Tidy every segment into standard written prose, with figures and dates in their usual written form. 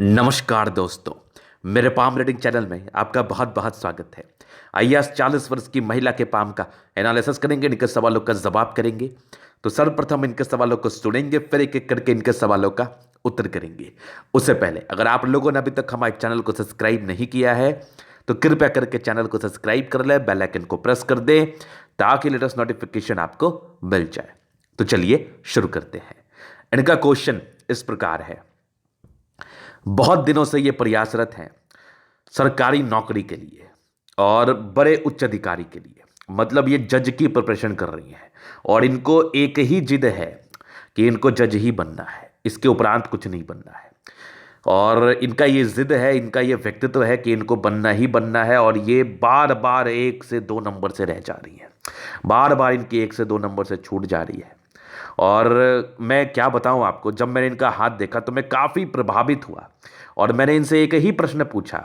नमस्कार दोस्तों, मेरे पाम रीडिंग चैनल में आपका बहुत बहुत स्वागत है। आइए 40 वर्ष की महिला के पाम का एनालिसिस करेंगे, इनके सवालों का जवाब करेंगे। तो सर्वप्रथम इनके सवालों को सुनेंगे, फिर एक एक करके इनके सवालों का उत्तर करेंगे। उससे पहले अगर आप लोगों ने अभी तक हमारे चैनल को सब्सक्राइब नहीं किया है तो कृपया करके चैनल को सब्सक्राइब कर ले, बेल आइकन को प्रेस कर दे ताकि लेटेस्ट नोटिफिकेशन आपको मिल जाए। तो चलिए शुरू करते हैं। इनका क्वेश्चन इस प्रकार है। बहुत दिनों से ये प्रयासरत हैं सरकारी नौकरी के लिए और बड़े उच्च अधिकारी के लिए, मतलब ये जज की प्रिपरेशन कर रही हैं और इनको एक ही जिद है कि इनको जज ही बनना है, इसके उपरांत कुछ नहीं बनना है। और इनका ये जिद है, इनका ये व्यक्तित्व है कि इनको बनना ही बनना है और ये बार बार 1 से 2 नंबर से रह जा रही है, बार बार इनकी 1 से 2 नंबर से छूट जा रही है। और मैं क्या बताऊं आपको, जब मैंने इनका हाथ देखा तो मैं काफ़ी प्रभावित हुआ और मैंने इनसे एक ही प्रश्न पूछा।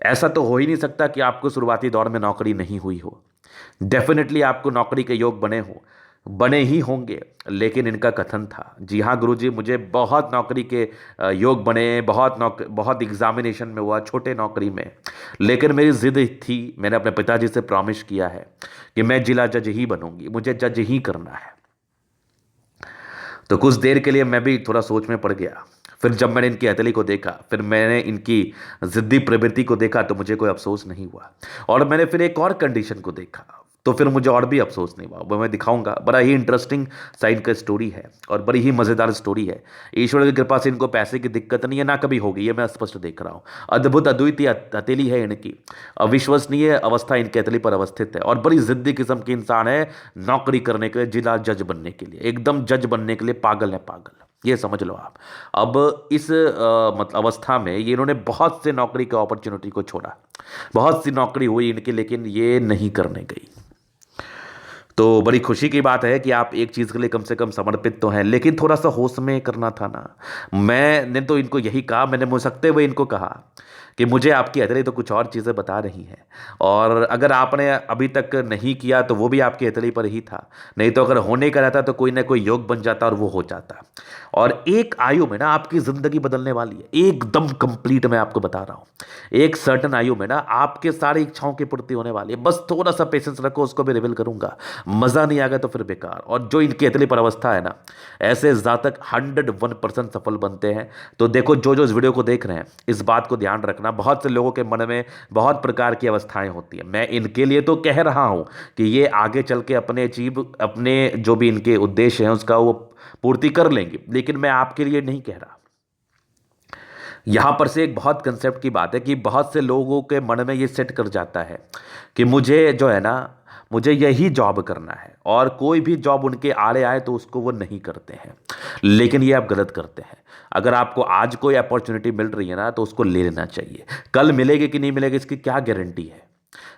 ऐसा तो हो ही नहीं सकता कि आपको शुरुआती दौर में नौकरी नहीं हुई हो। डेफिनेटली आपको नौकरी के योग बने ही होंगे। लेकिन इनका कथन था, जी हाँ गुरुजी, मुझे बहुत नौकरी के योग बने, बहुत एग्जामिनेशन में हुआ, छोटे नौकरी में। लेकिन मेरी जिद थी, मैंने अपने पिताजी से प्रॉमिस किया है कि मैं जिला जज ही बनूंगी, मुझे जज ही करना है। तो कुछ देर के लिए मैं भी थोड़ा सोच में पड़ गया। फिर जब मैंने इनकी हथेली को देखा, फिर मैंने इनकी जिद्दी प्रवृत्ति को देखा तो मुझे कोई अफसोस नहीं हुआ। और मैंने फिर एक और कंडीशन को देखा तो फिर मुझे और भी अफसोस नहीं हुआ। वो मैं दिखाऊंगा। बड़ा ही इंटरेस्टिंग साइड का स्टोरी है और बड़ी ही मज़ेदार स्टोरी है। ईश्वर की कृपा से इनको पैसे की दिक्कत नहीं है, ना कभी होगी, ये मैं स्पष्ट देख रहा हूँ। अद्भुत अद्वितीय हथेली है इनकी, अविश्वसनीय अवस्था इनकी हथेली पर अवस्थित है और बड़ी जिद्दी किस्म के इंसान है। नौकरी करने के लिए, जिला जज बनने के लिए, एकदम जज बनने के लिए पागल है, पागल, ये समझ लो आप। अब इस मतलब अवस्था में ये इन्होंने बहुत से नौकरी के अपॉर्चुनिटी को छोड़ा, बहुत सी नौकरी हुई इनकी, लेकिन ये नहीं करने गई। तो बड़ी खुशी की बात है कि आप एक चीज़ के लिए कम से कम समर्पित तो हैं, लेकिन थोड़ा सा होश में करना था ना। मैंने तो इनको यही कहा, मैंने मुझसकते हुए इनको कहा कि मुझे आपकी हथेली तो कुछ और चीज़ें बता रही हैं और अगर आपने अभी तक नहीं किया तो वो भी आपकी हथेली पर ही था। नहीं तो अगर होने का रहता तो कोई ना कोई योग बन जाता और वो हो जाता। और एक आयु में ना आपकी ज़िंदगी बदलने वाली है, एकदम कंप्लीट। मैं आपको बता रहा हूँ, एक सर्टन आयु में ना आपके सारी इच्छाओं की पूर्ति होने वाली है। बस थोड़ा सा पेशेंस रखो, उसको भी रिवील करूंगा। मज़ा नहीं आएगा तो फिर बेकार। और जो इनकी हथेली पर अवस्था है ना, ऐसे जातक 101% सफल बनते हैं। तो देखो, जो इस वीडियो को देख रहे हैं, इस बात को ध्यान रखना, बहुत से लोगों के मन में बहुत प्रकार की अवस्थाएं होती हैं। मैं इनके लिए तो कह रहा हूं कि ये आगे चल के अपने जो भी इनके उद्देश्य हैं उसका वो पूर्ति कर लेंगे, लेकिन मैं आपके लिए नहीं कह रहा। यहां पर से एक बहुत कंसेप्ट की बात है कि बहुत से लोगों के मन में ये सेट कर जाता है कि मुझे जो है ना, मुझे यही जॉब करना है और कोई भी जॉब उनके आड़े आए तो उसको वो नहीं करते हैं। लेकिन ये आप गलत करते हैं। अगर आपको आज कोई अपॉर्चुनिटी मिल रही है ना तो उसको ले लेना चाहिए। कल मिलेगी कि नहीं मिलेगी इसकी क्या गारंटी है।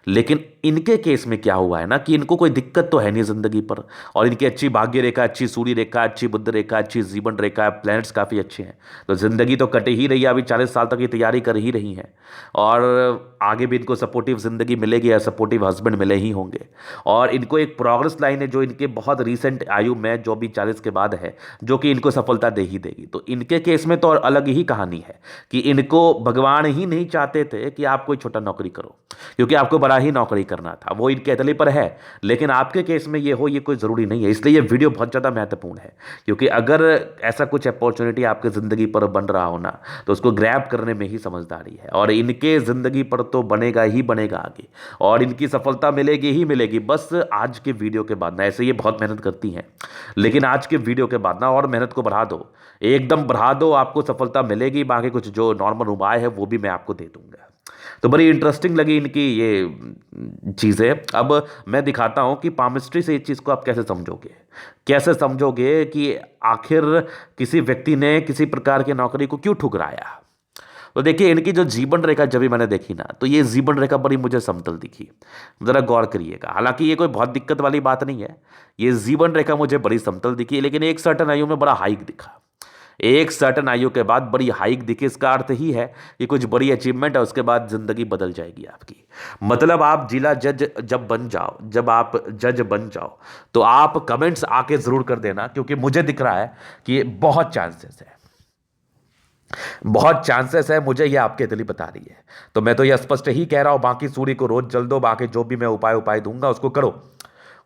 लेकिन इनके केस में क्या हुआ है ना कि इनको कोई दिक्कत तो है नहीं जिंदगी पर, और इनकी अच्छी भाग्य रेखा, अच्छी सूर्य रेखा, अच्छी बुध रेखा, अच्छी जीवन रेखा, प्लैनेट्स काफ़ी अच्छे हैं। तो जिंदगी तो कट ही रही है, अभी 40 साल तक की तैयारी कर ही रही हैं और आगे भी इनको सपोर्टिव जिंदगी मिलेगी या सपोर्टिव हस्बैंड मिले ही होंगे। और इनको एक प्रोग्रेस लाइन है जो इनके बहुत रिसेंट आयु में, जो भी 40 के बाद है, जो कि इनको सफलता दे ही देगी। तो इनके केस में तो और अलग ही कहानी है कि इनको भगवान ही नहीं चाहते थे कि आप कोई छोटा नौकरी करो, क्योंकि आपको बड़ा ही नौकरी करना था। वो इनके हथेली पर है, लेकिन आपके केस में ये हो, ये कोई ज़रूरी नहीं है। इसलिए ये वीडियो बहुत ज़्यादा महत्वपूर्ण है, क्योंकि अगर ऐसा कुछ अपॉर्चुनिटी आपकी ज़िंदगी पर बन रहा हो ना, तो उसको ग्रैब करने में ही समझदारी है। और इनके ज़िंदगी पर तो बनेगा ही बनेगा आगे, और इनकी सफलता मिलेगी ही मिलेगी। बस आज के वीडियो के बाद ना, ऐसे ये बहुत मेहनत करती हैं, लेकिन आज के वीडियो के बाद ना और मेहनत को बढ़ा दो, एकदम बढ़ा दो, आपको सफलता मिलेगी। बाकी कुछ जो नॉर्मल उपाय है वो भी मैं आपको दे दूंगा। तो बड़ी इंटरेस्टिंग लगी इनकी ये चीज़ें। अब मैं दिखाता हूं कि पामिस्ट्री से इस चीज़ को आप कैसे समझोगे, कैसे समझोगे कि आखिर किसी व्यक्ति ने किसी प्रकार की नौकरी को क्यों ठुकराया। तो देखिए, इनकी जो जीवन रेखा जब भी मैंने देखी ना, तो ये जीवन रेखा बड़ी मुझे समतल दिखी। ज़रा गौर करिएगा। हालांकि ये कोई बहुत दिक्कत वाली बात नहीं है, ये जीवन रेखा मुझे बड़ी समतल दिखी, लेकिन एक सर्टन आयु में बड़ा हाइक दिखा। एक सर्टन आयु के बाद बड़ी हाइक दिखी, इसका अर्थ ही है कि कुछ बड़ी अचीवमेंट है, उसके बाद जिंदगी बदल जाएगी आपकी। मतलब आप जिला जज जब बन जाओ, जब आप जज बन जाओ, तो आप कमेंट्स आके जरूर कर देना, क्योंकि मुझे दिख रहा है कि बहुत चांसेस है। बहुत चांसेस है, मुझे ये आपकी हथेली बता रही है। तो मैं तो ये स्पष्ट ही कह रहा हूं, बाकी सूर्य को रोज जल दो, बाकी जो भी मैं उपाय उपाय दूंगा उसको करो,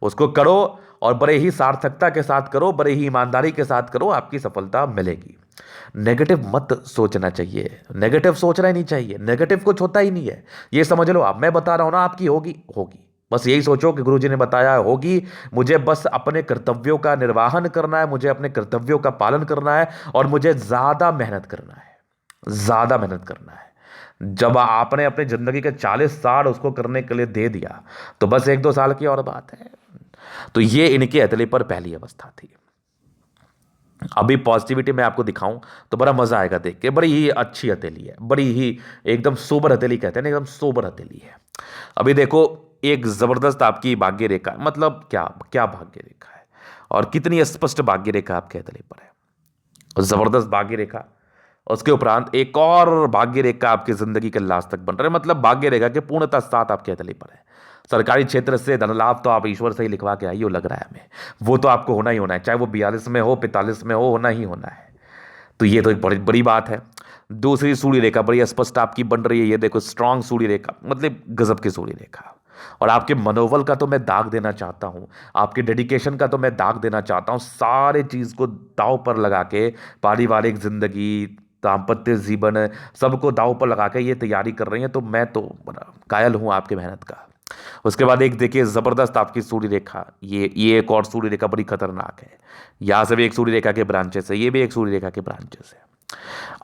उसको करो। और बड़े ही सार्थकता के साथ करो, बड़े ही ईमानदारी के साथ करो, आपकी सफलता मिलेगी। नेगेटिव मत सोचना चाहिए, नेगेटिव सोचना ही नहीं चाहिए, नेगेटिव कुछ होता ही नहीं है। ये समझ लो आप, मैं बता रहा हूं ना, आपकी होगी होगी। बस यही सोचो कि गुरुजी ने बताया होगी, मुझे बस अपने कर्तव्यों का निर्वाहन करना है, मुझे अपने कर्तव्यों का पालन करना है, और मुझे ज्यादा मेहनत करना है, ज्यादा मेहनत करना है। जब आपने अपनी जिंदगी के 40 साल उसको करने के लिए दे दिया, तो बस 1-2 साल की और बात है। तो ये इनके हथेली पर पहली अवस्था थी। अभी पॉजिटिविटी मैं आपको दिखाऊं तो बड़ा मजा आएगा देख के। बड़ी ही अच्छी हथेली है, बड़ी ही एकदम सोबर हथेली कहते हैं ना, एकदम सोबर हथेली है। अभी देखो, एक जबरदस्त आपकी भाग्य रेखा, मतलब क्या क्या भाग्य रेखा है, और कितनी स्पष्ट भाग्य रेखा आपके हथेली पर है। जबरदस्त भाग्य रेखा, उसके उपरांत एक और भाग्य रेखा आपकी जिंदगी के लास्ट तक बन रहे हैं, मतलब भाग्य रेखा के पूर्णतः साथ आपके हथेली पर है। सरकारी क्षेत्र से धन लाभ तो आप ईश्वर से ही लिखवा के आइए, लग रहा है हमें। वो तो आपको होना ही होना है, चाहे वो 42 में हो, 45 में हो, होना ही होना है। तो ये तो एक बड़ी बड़ी बात है। दूसरी सूर्य रेखा बड़ी स्पष्ट आपकी बन रही है, ये देखो स्ट्रांग सूर्य रेखा, मतलब गजब की सूर्य रेखा। और आपके मनोबल का तो मैं दाग देना चाहता हूं, आपके डेडिकेशन का तो मैं दाग देना चाहता हूं, सारे चीज को दांव पर लगा के, पारिवारिक जिंदगी, दाम्पत्य जीवन, सबको दांव पर लगा के ये तैयारी कर रही है। तो मैं तो बड़ा कायल हूं आपके मेहनत का। उसके बाद एक देखिए जबरदस्त आपकी सूर्य रेखा, ये एक और सूर्य रेखा बड़ी खतरनाक है। यहां से भी एक सूर्य रेखा के ब्रांचेस है, ये भी एक सूर्य रेखा के ब्रांचेस है।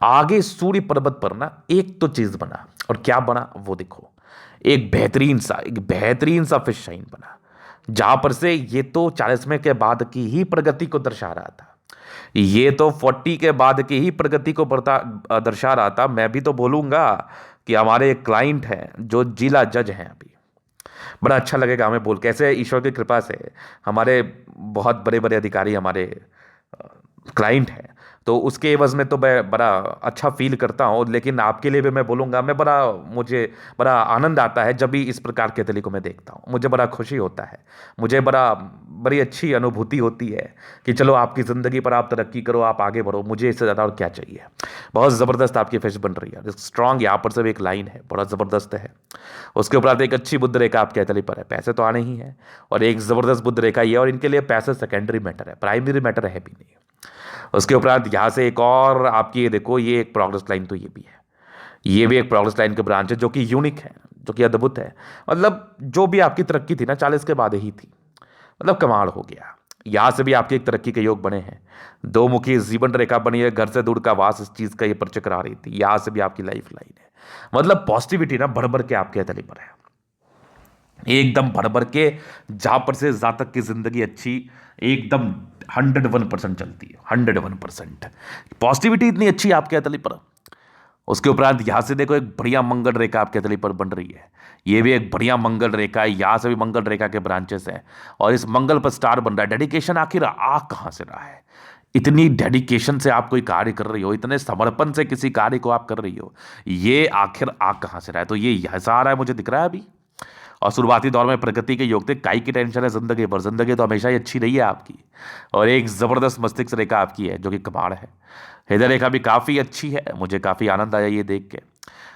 आगे सूर्य पर्वत पर ना एक तो चीज बना, और क्या बना वो देखो, एक बेहतरीन सा फिश शाइन बना, जहां पर से ये तो 40वें के बाद की ही प्रगति को दर्शा रहा था। ये तो 40 के बाद की ही प्रगति को दर्शा रहा था। मैं भी तो बोलूंगा कि हमारे एक क्लाइंट हैं जो जिला जज हैं अभी, बड़ा अच्छा लगेगा हमें बोल के, ऐसे ईश्वर की कृपा से हमारे बहुत बड़े बड़े अधिकारी हमारे क्लाइंट हैं। तो उसके एवज में तो मैं बड़ा अच्छा फील करता हूँ, लेकिन आपके लिए भी मैं बोलूँगा, मुझे बड़ा आनंद आता है जब भी इस प्रकार के तरीकों में देखता हूँ, मुझे बड़ा खुशी होता है, मुझे बड़ी अच्छी अनुभूति होती है कि चलो आपकी ज़िंदगी पर आप तरक्की करो, आप आगे बढ़ो, मुझे इससे ज़्यादा और क्या चाहिए। बहुत ज़बरदस्त आपकी फेस बन रही है, स्ट्रांग यहाँ पर सब एक लाइन है, बड़ा ज़बरदस्त है। उसके उपरांत एक अच्छी बुद्ध रेखा आपके हथेली पर है, पैसे तो आने ही हैं, और एक ज़बरदस्त बुद्ध रेखा ये, और इनके लिए पैसे सेकेंडरी मैटर है, प्राइमरी मैटर है भी नहीं। उसके उपरांत यहाँ से एक और आपकी ये देखो, ये एक प्रोग्रेस लाइन, तो ये भी है, ये भी एक प्रोग्रेस लाइन के ब्रांच है, जो कि यूनिक है, जो कि अद्भुत है। मतलब जो भी आपकी तरक्की थी ना 40 के बाद ही थी, मतलब कमाल हो गया। यहाँ से भी आपके एक तरक्की के योग बने हैं, दो मुखी जीवन रेखा बनी है, घर से दूर का वास, इस चीज का ये परिचय करा रही थी। यहाँ से भी आपकी लाइफ लाइन है, मतलब पॉजिटिविटी ना बढ़ बढ़ के आपके हथेली पर है, एकदम भर भर के। जहां पर से जातक की जिंदगी अच्छी, एकदम 101% चलती है, 101% पॉजिटिविटी इतनी अच्छी आपके हथेली पर। उसके उपरांत यहां से देखो एक बढ़िया मंगल रेखा आपके हथेली पर बन रही है, ये भी एक बढ़िया मंगल रेखा है। यहां से भी मंगल रेखा के ब्रांचेस हैं, और इस मंगल पर स्टार बन रहा है। डेडिकेशन आखिर आ कहां से रहा है, इतनी डेडिकेशन से आप कोई कार्य कर रही हो, इतने समर्पण से किसी कार्य को आप कर रही हो, ये आखिर आ कहां से रहा है। तो ये यहाँ से आ रहा है, मुझे दिख रहा है अभी। और शुरुआती दौर में प्रगति के योग थे, काई की टेंशन है जिंदगी पर, जिंदगी तो हमेशा ही अच्छी रही है आपकी। और एक जबरदस्त मस्तिष्क रेखा आपकी है, जो कि कमाल है। हृदय रेखा भी काफी अच्छी है, मुझे काफी आनंद आया ये देख के।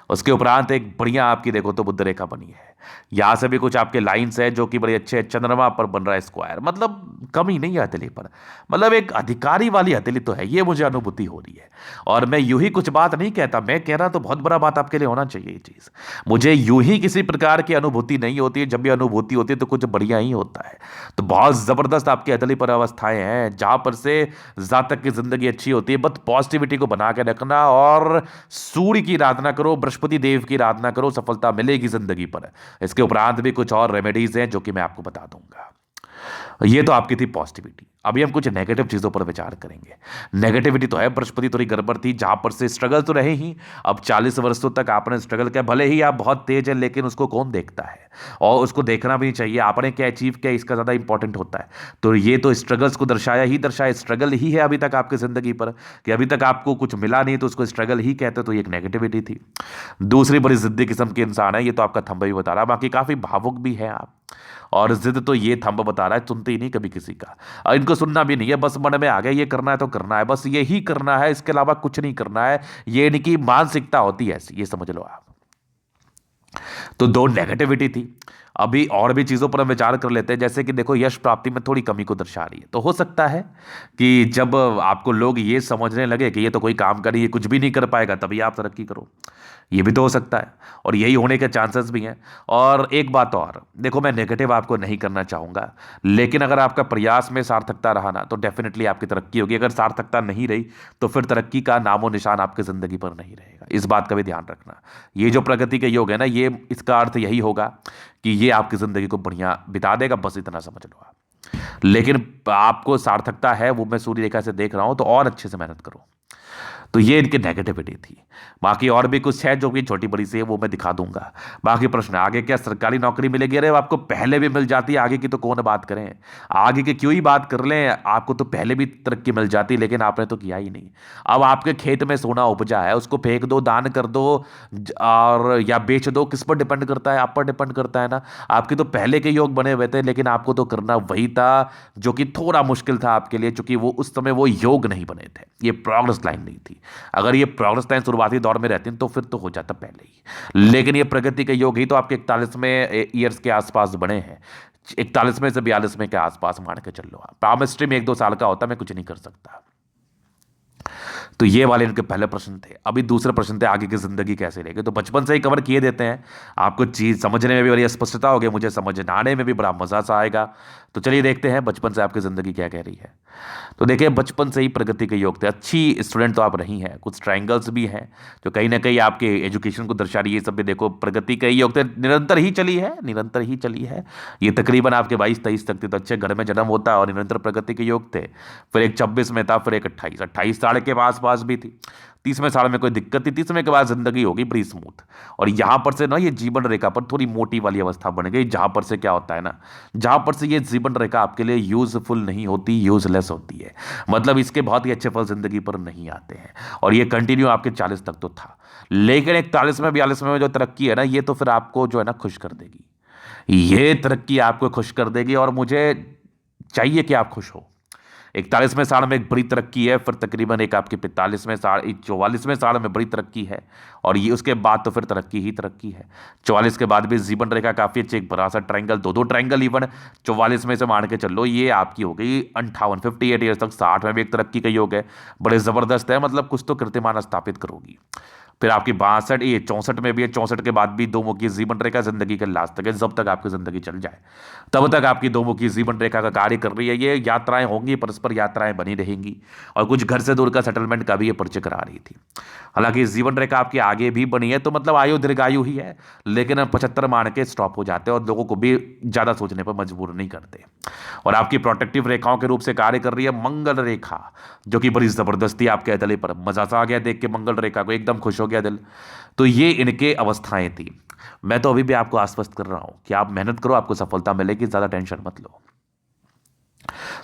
उसके उपरांत एक बढ़िया आपकी देखो तो बुद्ध रेखा बनी है, यहां से भी कुछ आपके लाइंस है जो कि बड़े अच्छे हैं। चंद्रमा पर बन रहा है स्क्वायर, मतलब कमी नहीं है हथेली पर, मतलब एक अधिकारी वाली हथेली तो है, ये मुझे अनुभूति हो रही है। और मैं यूं ही कुछ बात नहीं कहता, मैं कह रहा तो बहुत बड़ा बात आपके लिए होना चाहिए ये चीज। मुझे यूं ही किसी प्रकार की अनुभूति नहीं होती है, जब भी अनुभूति होती है तो कुछ बढ़िया ही होता है। तो बहुत जबरदस्त आपकी हथेली पर अवस्थाएं हैं, जहां पर से जातक की जिंदगी अच्छी होती है। बस पॉजिटिविटी को बना के रखना, और सूर्य की आराधना करो, बृहस्पति देव की आराधना करो, सफलता मिलेगी जिंदगी पर। इसके उपरांत भी कुछ और रेमेडीज हैं जो कि मैं आपको बता दूंगा। ये तो आपकी थी पॉजिटिविटी। अभी हम कुछ नेगेटिव चीजों पर विचार करेंगे। नेगेटिविटी तो है, बृहस्पति थोड़ी गड़बड़ थी, जहां पर से स्ट्रगल तो रहे ही। अब 40 वर्षों तक आपने स्ट्रगल किया, भले ही आप बहुत तेज है, लेकिन उसको कौन देखता है, और उसको देखना भी नहीं चाहिए। आपने क्या अचीव किया, इसका ज्यादा इंपॉर्टेंट होता है। तो ये तो स्ट्रगल्स को दर्शाया, स्ट्रगल ही है अभी तक आपकी जिंदगी पर, कि अभी तक आपको कुछ मिला नहीं तो उसको स्ट्रगल ही कहते, तो ये एक नेगेटिविटी थी। दूसरी बड़ी जिद्दी किस्म के इंसान है, ये तो आपका थंबा भी बता रहा, बाकी काफी भावुक भी है आप, और जिद तो ये थंब बता रहा है, सुनते ही नहीं कभी किसी का। और इनको सुनना भी नहीं है, बस मन में आ गया ये करना है तो करना है, बस यही करना है, इसके अलावा कुछ नहीं करना है। ये इनकी मानसिकता होती है ऐसी, ये समझ लो आप। तो दो नेगेटिविटी थी। अभी और भी चीज़ों पर हम विचार कर लेते हैं, जैसे कि देखो यश प्राप्ति में थोड़ी कमी को दर्शा रही है। तो हो सकता है कि जब आपको लोग ये समझने लगे कि ये तो कोई काम कर, ये कुछ भी नहीं कर पाएगा, तभी आप तरक्की करो। ये भी तो हो सकता है, और यही होने के चांसेस भी हैं। और एक बात और देखो, मैं नेगेटिव आपको नहीं करना चाहूँगा, लेकिन अगर आपका प्रयास में सार्थकता रहा ना, तो डेफिनेटली आपकी तरक्की होगी। अगर सार्थकता नहीं रही, तो फिर तरक्की का नामो निशान आपकी ज़िंदगी पर नहीं रहेगा। इस बात का भी ध्यान रखना। ये जो प्रगति के योग है ना, ये इसका अर्थ यही होगा कि ये आपकी ज़िंदगी को बढ़िया बिता देगा, बस इतना समझ लो आप। लेकिन आपको सार्थकता है, वो मैं सूर्य रेखा से देख रहा हूं, तो और अच्छे से मेहनत करो। तो ये इनकी नेगेटिविटी थी। बाकी और भी कुछ है जो कि छोटी बड़ी सी है, वो मैं दिखा दूंगा। बाकी प्रश्न, आगे क्या सरकारी नौकरी मिलेगी? अरे आपको पहले भी मिल जाती है, आगे की तो कौन बात करें, आगे की क्यों ही बात कर लें। आपको तो पहले भी तरक्की मिल जाती, लेकिन आपने तो किया ही नहीं। अब आपके खेत में सोना उपजा है, उसको फेंक दो, दान कर दो, और या बेच दो, किस पर डिपेंड करता है? आप पर डिपेंड करता है ना। आपके तो पहले के योग बने हुए थे, लेकिन आपको तो करना वही था जो कि थोड़ा मुश्किल था आपके लिए, क्योंकि वो उस समय वो योग नहीं बने थे, ये प्रोग्रेस लाइन नहीं थी। अगर ये प्रोग्रेस लाइन शुरुआती दौर में रहती तो फिर तो हो जाता पहले ही। लेकिन ये प्रगति के योग ही तो आपके 41वें ईयर्स के आसपास बने हैं। 41वें से 42वें के आसपास मान के चल लो आप। पामिस्ट्री में 1-2 साल का होता, मैं कुछ नहीं कर सकता। तो ये वाले इनके पहले प्रश्न थे। अभी दूसरे प्रश्न थे, आगे की जिंदगी कैसे रहेगी। तो बचपन से ही कवर किए देते हैं, आपको चीज समझने में भी बड़ी स्पष्टता होगी, मुझे समझाने में भी बड़ा मजा सा आएगा। तो चलिए देखते हैं बचपन से आपकी जिंदगी क्या कह रही है। तो देखिए, बचपन से ही प्रगति के योग थे, अच्छी स्टूडेंट तो आप रही हैं। कुछ ट्रायंगल्स भी हैं जो कहीं ना कहीं आपके एजुकेशन को दर्शा रही है। सब भी देखो, प्रगति के योग थे, निरंतर ही चली है, निरंतर ही चली है। ये तकरीबन आपके 22-23 तक थी, तो अच्छे घर में जन्म होता है और निरंतर प्रगति के योग थे। फिर एक 26 में था, फिर एक 28 साल के आसपास भी थी। 30वें साल में कोई दिक्कत थी, 30वें के बाद जिंदगी होगी बड़ी स्मूथ। और यहां पर से ना ये जीवन रेखा पर थोड़ी मोटी वाली अवस्था बन गई, जहां पर से क्या होता है ना, जहां पर से ये जीवन रेखा आपके लिए यूजफुल नहीं होती, यूजलेस होती है। मतलब इसके बहुत ही अच्छे फल जिंदगी पर नहीं आते हैं। और ये कंटिन्यू आपके 40 तक तो था, लेकिन 41वें 42वें में जो तरक्की है ना, ये तो फिर आपको जो है ना खुश कर देगी। ये तरक्की आपको खुश कर देगी, और मुझे चाहिए कि आप खुश हो। 41वें साल में एक बड़ी तरक्की है, फिर तकरीबन एक आपके 45वें साल, 44वें साल में बड़ी तरक्की है, और ये उसके बाद तो फिर तरक्की ही तरक्की है। 44 के बाद भी जीवन रेखा काफ़ी अच्छी, एक बड़ा सा ट्रायंगल, दो ट्रायंगल इवन 44 में से मान के चलो, ये आपकी हो गई 58 ईयर्स तक। 60 में भी एक तरक्की का योग है, बड़े ज़बरदस्त है, मतलब कुछ तो कीर्तिमान स्थापित करोगी। फिर आपकी 62, ये 64 में भी है, 64 के बाद भी दो मुखी जीवन रेखा जिंदगी के लास्ट तक है, जब तक आपकी जिंदगी चल जाए तब तक आपकी दो मुखी जीवन रेखा का कार्य कर रही है। ये यात्राएं होंगी, परस्पर यात्राएं बनी रहेंगी, और कुछ घर से दूर का सेटलमेंट का भी ये परिचय करा रही थी। हालांकि जीवन रेखा आपकी आगे भी बनी है, तो मतलब आयु दीर्घायु ही है, लेकिन अब 75 मान के स्टॉप हो जाते हैं, और लोगों को भी ज्यादा सोचने पर मजबूर नहीं करते। और आपकी प्रोटेक्टिव रेखाओं के रूप से कार्य कर रही है मंगल रेखा, जो कि बड़ी जबरदस्ती आपके दिल पर, मजा सा आ गया देख के मंगल रेखा को, एकदम खुश हो गया दिल। तो ये इनके अवस्थाएं थी। मैं तो अभी भी आपको आश्वस्त कर रहा हूं कि आप मेहनत करो, आपको सफलता मिलेगी, ज्यादा टेंशन मत लो।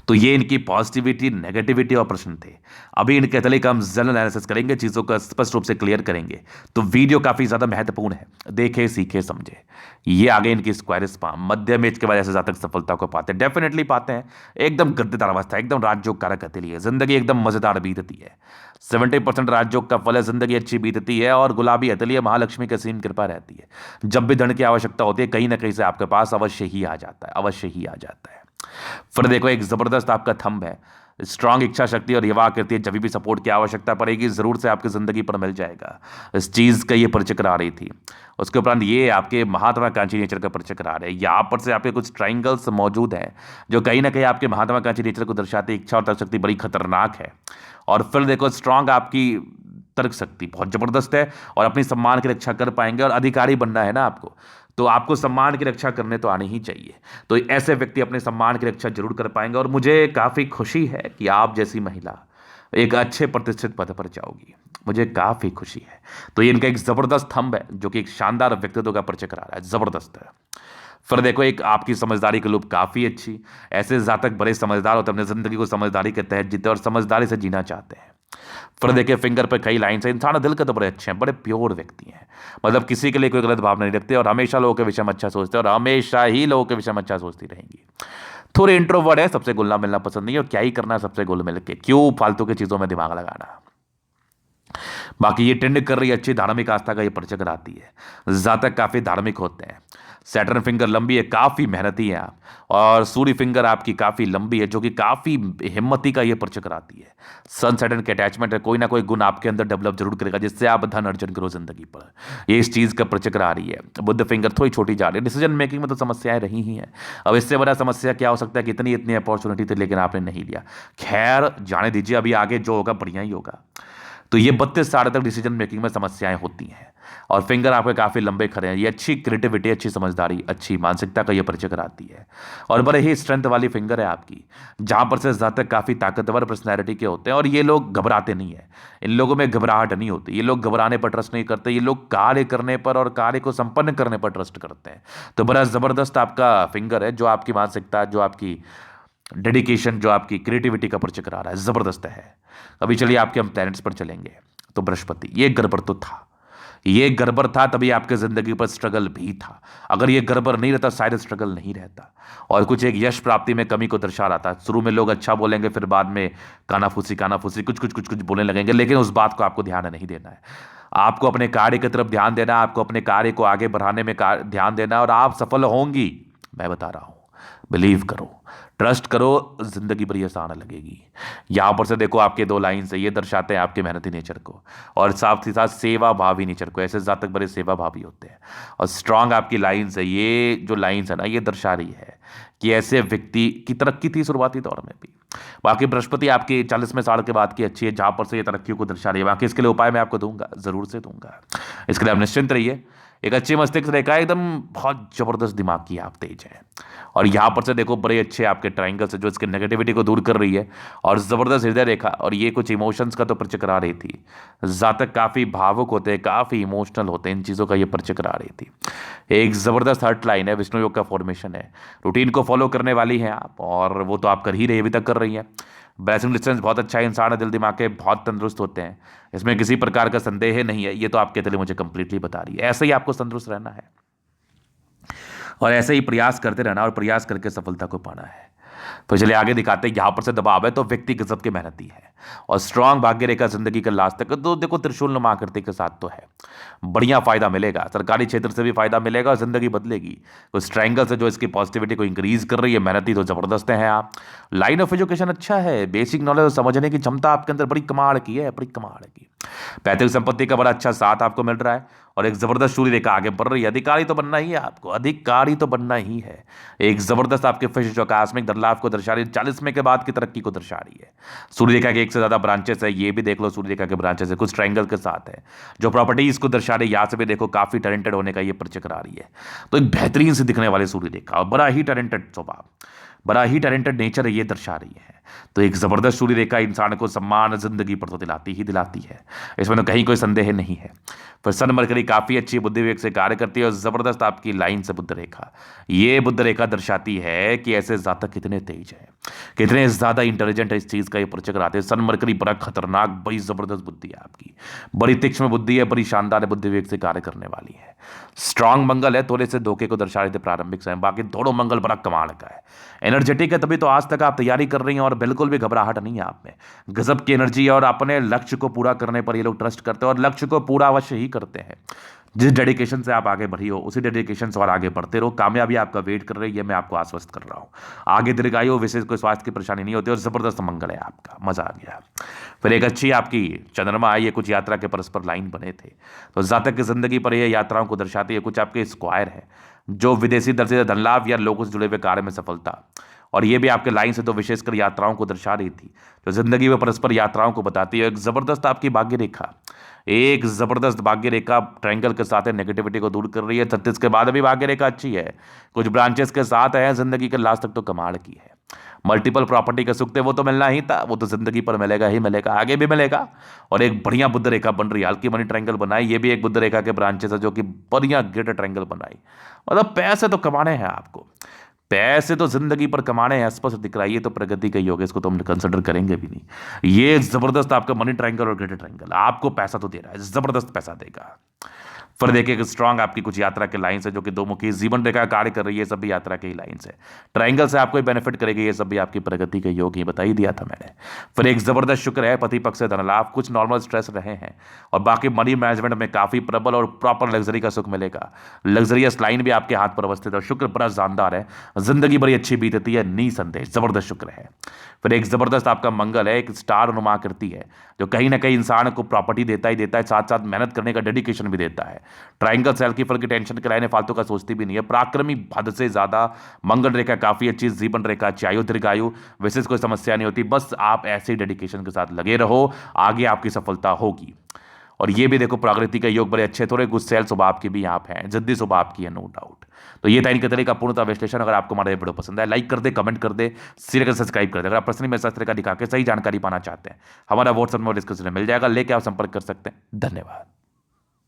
तो ये इनकी पॉजिटिविटी, नेगेटिविटी और प्रश्न थे। अभी इनके तले का हम जनरल एनालिसिस करेंगे, चीजों को स्पष्ट रूप से क्लियर करेंगे। तो वीडियो काफी ज्यादा महत्वपूर्ण है, देखे सीखे समझे। ये आगे इनकी स्क्वायर स्पाम, मध्यम एज के बाद ऐसे जातक सफलता को पाते हैं, डेफिनेटली पाते हैं। एकदम गद्देदार अवस्था, एकदम राजयोग कारक हथेली है, जिंदगी एकदम मजेदार बीतती है। 70% राजयोग का फल है, जिंदगी अच्छी बीतती है, और गुलाबी हथेली है, महालक्ष्मी की असीम कृपा रहती है। जब भी धन की आवश्यकता होती है, कहीं ना कहीं से आपके पास अवश्य ही आ जाता है, अवश्य ही आ जाता है। फिर देखो, एक जबरदस्त आपका थंब है, स्ट्रांग इच्छा शक्ति और युवा करती है, जब भी सपोर्ट की आवश्यकता पड़ेगी जरूर से आपकी जिंदगी पर मिल जाएगा। इस चीज का ये परिचय करा रही थी। उसके उपरांत ये आपके महात्माकांक्षी नेचर का परिचय करा रहे हैं। यहाँ पर से आपके कुछ ट्राइंगल्स मौजूद हैं जो कहीं ना कहीं आपके महात्माकांक्षी नेचर को दर्शाते हैं। इच्छा और तर्क शक्ति बड़ी खतरनाक है। और फिर देखो, स्ट्रांग आपकी तर्क शक्ति बहुत जबरदस्त है, और अपनी सम्मान की रक्षा कर पाएंगे। और अधिकारी बनना है ना आपको, तो आपको सम्मान की रक्षा करने तो आनी ही चाहिए। तो ऐसे व्यक्ति अपने सम्मान की रक्षा जरूर कर पाएंगे, और मुझे काफ़ी खुशी है कि आप जैसी महिला एक अच्छे प्रतिष्ठित पद पर जाओगी, मुझे काफ़ी खुशी है। तो ये इनका एक ज़बरदस्त थंब है, जो कि एक शानदार व्यक्तित्व का परिचय करा रहा है, ज़बरदस्त है। फिर देखो, एक आपकी समझदारी की लूप काफ़ी अच्छी। ऐसे जातक बड़े समझदार होते हैं, अपनी ज़िंदगी को समझदारी के तहत जीते और समझदारी से जीना चाहते हैं। फिर देखिए फिंगर पे कई लाइन्स है। इंसान दिल के तो बड़े अच्छे हैं, बड़े प्योर व्यक्ति हैं, मतलब किसी के लिए कोई गलत भावना नहीं रखते और हमेशा लोगों के विषय में अच्छा सोचते हैं और हमेशा ही लोगों के विषय में अच्छा सोचती रहेंगी। थोड़े इंट्रोवर्ट है, सबसे घुलना मिलना पसंद नहीं है और क्या ही करना है सबसे घुल मिल के, क्यों फालतू की चीजों में दिमाग लगाना। बाकी ये टेंड कर रही है अच्छी धार्मिक आस्था का ये परिचय कराती है, जातक काफी धार्मिक होते हैं। सैटर्न फिंगर लंबी है, काफी मेहनती है आप, और सूर्य फिंगर आपकी काफी लंबी है जो कि काफी हिम्मती का ये परिचय कराती है। सन सैटर्न के अटैचमेंट है, कोई ना कोई गुण आपके अंदर डेवलप जरूर करेगा जिससे आप धन अर्जन करो जिंदगी पर, ये इस चीज का परिचय करा रही है। बुद्ध फिंगर थोड़ी छोटी जा रही है, डिसीजन मेकिंग में तो समस्याएं रही ही हैं। अब इससे बड़ा समस्या क्या हो सकता है कि इतनी इतनी अपॉर्चुनिटी थी लेकिन आपने नहीं लिया। खैर जाने दीजिए, अभी आगे जो होगा बढ़िया ही होगा। तो ये 32 साल तक डिसीजन मेकिंग में समस्याएं होती हैं और फिंगर आपके काफी लंबे खड़े हैं। ये अच्छी क्रिएटिविटी, अच्छी समझदारी, अच्छी मानसिकता का ये परिचय कराती है और बड़े ही स्ट्रेंथ वाली फिंगर है आपकी, जहां पर से जातक काफी ताकतवर पर्सनैलिटी के होते हैं और ये लोग घबराते नहीं है। इन लोगों में घबराहट नहीं होती, ये लोग घबराने पर ट्रस्ट नहीं करते, ये लोग कार्य करने पर और कार्य को संपन्न करने पर ट्रस्ट करते हैं। तो बड़ा जबरदस्त आपका फिंगर है, जो आपकी मानसिकता, जो आपकी डेडिकेशन, जो आपकी क्रिएटिविटी का परिचय करा रहा है, जबरदस्त है। अभी चलिए आपके हम प्लैनेट्स पर चलेंगे। तो बृहस्पति, ये गड़बड़ तो था, ये गड़बड़ था तभी आपके जिंदगी पर स्ट्रगल भी था। अगर ये गड़बड़ नहीं रहता शायद स्ट्रगल नहीं रहता और कुछ एक यश प्राप्ति में कमी को दर्शा रहा था। शुरू में लोग अच्छा बोलेंगे, फिर बाद में कानाफूसी कानाफूसी कुछ कुछ कुछ कुछ बोलने लगेंगे, लेकिन उस बात को आपको ध्यान नहीं देना है। आपको अपने कार्य की तरफ ध्यान देना है, आपको अपने कार्य को आगे बढ़ाने में ध्यान देना है और आप सफल होंगी, मैं बता रहा हूं। बिलीव करो, ट्रस्ट करो, जिंदगी बड़ी आसान लगेगी। यहां पर से देखो आपके दो लाइन्स है, ये दर्शाते हैं आपके मेहनती नेचर को और साथ ही साथ सेवा भावी नेचर को। ऐसे जातक बड़े सेवा भावी होते हैं और स्ट्रांग आपकी लाइन्स है। ये जो लाइन्स है ना, ये दर्शा रही है कि ऐसे व्यक्ति की तरक्की थी शुरुआती दौर में भी। बाकी बृहस्पति आपकी 40वें साल के बाद की अच्छी है, जहां पर से ये तरक्की को दर्शा रही है। बाकी इसके लिए उपाय मैं आपको दूंगा, जरूर से दूंगा, इसके लिए आप निश्चिंत रहिए। एक अच्छे मस्तिष्क रेखा, एकदम बहुत जबरदस्त दिमाग की आप तेज है और यहां पर से देखो बड़े अच्छे आपके ट्राइंगल्स है जो इसके नेगेटिविटी को दूर कर रही है और जबरदस्त हृदय रेखा, और ये कुछ इमोशंस का तो परिचय करा रही थी। जातक काफी भावुक होते हैं, काफी इमोशनल होते हैं, इन चीजों का ये परिचय करा रही थी। एक जबरदस्त हर्ट लाइन है, विष्णु योग का फॉर्मेशन है, रूटीन को फॉलो करने वाली हैं आप और वो तो आप कर ही रही, अभी तक कर रही हैं। ब्रेसिंग डिस्टेंस बहुत अच्छा है, इंसान दिल दिमाग के बहुत तंदुरुस्त होते हैं, इसमें किसी प्रकार का संदेह नहीं है। ये तो आपके दिल मुझे कंप्लीटली बता रही है। ऐसे ही आपको तंदुरुस्त रहना है और ऐसे ही प्रयास करते रहना और प्रयास करके सफलता को पाना है। तो चलिए आगे दिखाते हैं। यहां पर से दबाव है तो व्यक्ति गजब के मेहनती है और स्ट्रांग भाग्य रेखा जिंदगी का लास्ट तक तो देखो त्रिशूल नुमा आकृति के साथ तो है, बढ़िया फायदा मिलेगा, सरकारी क्षेत्र से भी फायदा मिलेगा और जिंदगी बदलेगी। तो स्ट्रैंगल से जो इसकी पॉजिटिविटी को इंक्रीज कर रही है, मेहनती तो जबरदस्त है आप। लाइन ऑफ एजुकेशन अच्छा है, बेसिक नॉलेज समझने की क्षमता आपके अंदर बड़ी कमाल की है, बड़ी कमाल की। पैतृक संपत्ति का बड़ा अच्छा साथ आपको मिल रहा है और एक जबरदस्त सूर्य रेखा आगे बढ़ रही है। अधिकारी तो बनना ही है आपको, अधिकारी तो बनना ही है। एक जबरदस्त आपके फिश जो आकस्मिक धनलाभ को दर्शा रही है, 40वें के बाद की तरक्की को दर्शा रही है। सूर्य रेखा के एक से ज्यादा ब्रांचेस है, ये भी देख लो, सूर्य रेखा के ब्रांचेस है, कुछ ट्रायंगल के साथ है जो प्रॉपर्टीज को दर्शा रही है। यहां से भी देखो काफी टैलेंटेड होने का ये परिचय करा रही है। तो एक बेहतरीन से दिखने वाली सूर्य रेखा और बड़ा ही टैलेंटेड स्वभाव, बड़ा ही टैलेंटेड नेचर ये दर्शा रही है। तो एक जबरदस्त सूर्य रेखा इंसान को सम्मान जिंदगी पर तो दिलाती ही दिलाती है, इसमें तो कहीं कोई संदेह नहीं है। फिर सन मरकरी काफी अच्छी बुद्धि विवेक से कार्य करती है और जबरदस्त आपकी लाइन से बुद्ध रेखा, ये बुद्ध रेखा दर्शाती है कि ऐसे जातक कितने तेज हैं, कितने ज्यादा इंटेलिजेंट है, इस चीज का ये परिचय कराते हैं। सन मरकरी बड़ा खतरनाक, बड़ी जबरदस्त बुद्धि है आपकी, बड़ी तीक्ष्ण बुद्धि है, बड़ी शानदार बुद्धि विवेक से कार्य करने वाली है। स्ट्रांग मंगल है, थोड़े से धोखे को दर्शा रहे थे प्रारंभिक समय, बाकी दोनों मंगल बड़ा कमाल का है। एनर्जेटिक है, तभी तो आज तक आप तैयारी कर रही हैं और बिल्कुल भी घबराहट नहीं है आप में, गजब की एनर्जी है और अपने लक्ष्य को पूरा करने पर ये लोग ट्रस्ट करते हैं और लक्ष्य को पूरा अवश्य ही करते हैं। जिस डेडिकेशन से आप आगे बढ़ी हो उसी डेडिकेशन से और आगे बढ़ते रहो, कामयाबी आपका वेट कर रही है, मैं आपको आश्वस्त कर रहा हूं। आगे दीर्घायु, विशेष कोई स्वास्थ्य की परेशानी नहीं होती और जबरदस्त मंगल है आपका, मजा आ गया। फिर एक अच्छी आपकी चंद्रमा आई है, कुछ यात्रा के परस्पर लाइन बने थे, तो जातक की जिंदगी पर यह यात्राओं को दर्शाती है। कुछ आपके स्क्वायर है जो विदेशी दर से धन लाभ या लोगों से जुड़े हुए कार्य में सफलता, और ये भी आपके लाइन से तो विशेषकर यात्राओं को दर्शा रही थी, जो जिंदगी में परस्पर यात्राओं को बताती है। एक जबरदस्त आपकी भाग्य रेखा, एक जबरदस्त भाग्य रेखा ट्रायंगल के साथ है, नेगेटिविटी को दूर कर रही है। 36 के बाद अभी भाग्य रेखा अच्छी है, कुछ ब्रांचेस के साथ है, जिंदगी के लास्ट तक तो कमाल की है। मल्टीपल प्रॉपर्टी का सुख थे, वो तो मिलना ही था, वो तो जिंदगी पर मिलेगा ही मिलेगा, आगे भी मिलेगा। और एक बढ़िया बुद्ध रेखा बन रही है, हल्की मनी ट्रायंगल बनाई, ये भी एक बुद्ध रेखा के ब्रांचेस है जो कि बढ़िया ग्रेटर ट्रायंगल बनाई। मतलब पैसे तो कमाने हैं आपको, पैसे तो जिंदगी पर कमाने हैं, स्पष्ट दिख रहा है, ये तो प्रगति का योग है, इसको तो हम कंसिडर करेंगे भी नहीं। ये एक जबरदस्त आपका मनी ट्रायंगल और ग्रेटर ट्रायंगल आपको पैसा तो दे रहा है, जबरदस्त पैसा देगा। फिर देखिए कि स्ट्रांग आपकी कुछ यात्रा के लाइंस है जो कि दो मुखी जीवन रेखा का कार्य कर रही है, ये सब भी यात्रा के ही लाइंस है। ट्रायंगल से आपको बेनिफिट करेगी, ये सब भी आपकी प्रगति के योग ही बता ही दिया था मैंने। फिर एक जबरदस्त शुक्र है, पति पक्ष से धन लाभ, कुछ नॉर्मल स्ट्रेस रहे हैं और बाकी मनी मैनेजमेंट में काफी प्रबल और प्रॉपर लग्जरी का सुख मिलेगा। लग्जरियस लाइन भी आपके हाथ पर अवस्थित है और शुक्र बड़ा शानदार है, जिंदगी बड़ी अच्छी बीतती है, निसंदेह जबरदस्त शुक्र है। फिर एक जबरदस्त आपका मंगल है, एक स्टार नुमा करती है जो कहीं ना कहीं इंसान को प्रॉपर्टी देता ही देता है, साथ साथ मेहनत करने का डेडिकेशन भी देता है। ट्रायंगल सेल की फल की टेंशन के लाने फालतू का सोचती भी नहीं है, पराक्रमी हद से ज्यादा। मंगल रेखा काफी अच्छी, जीवन रेखा अच्छी, आयु दीर्घायु, विशेष कोई समस्या नहीं होती, बस आप ऐसे डेडिकेशन के साथ लगे रहो, आगे आपकी सफलता होगी। और ये भी देखो प्रकृति का योग बड़े अच्छे, थोड़े गुस्सैल स्वभाव के भी आप हैं, जिद्दी स्वभाव की है, नो डाउट। तो ये था इनके तरह का पूर्णतः विश्लेषण। अगर आपको हमारा वीडियो पसंद है, लाइक कर दे, कमेंट कर दे, शेयर कर, सब्सक्राइब कर दे। अगर आप पर्सनली मेरे साथ तरह का दिखा के सही जानकारी पाना चाहते हैं, हमारा व्हाट्सएप में डिस्क्रिप्शन में मिल जाएगा, लेके आप संपर्क कर सकते हैं। धन्यवाद।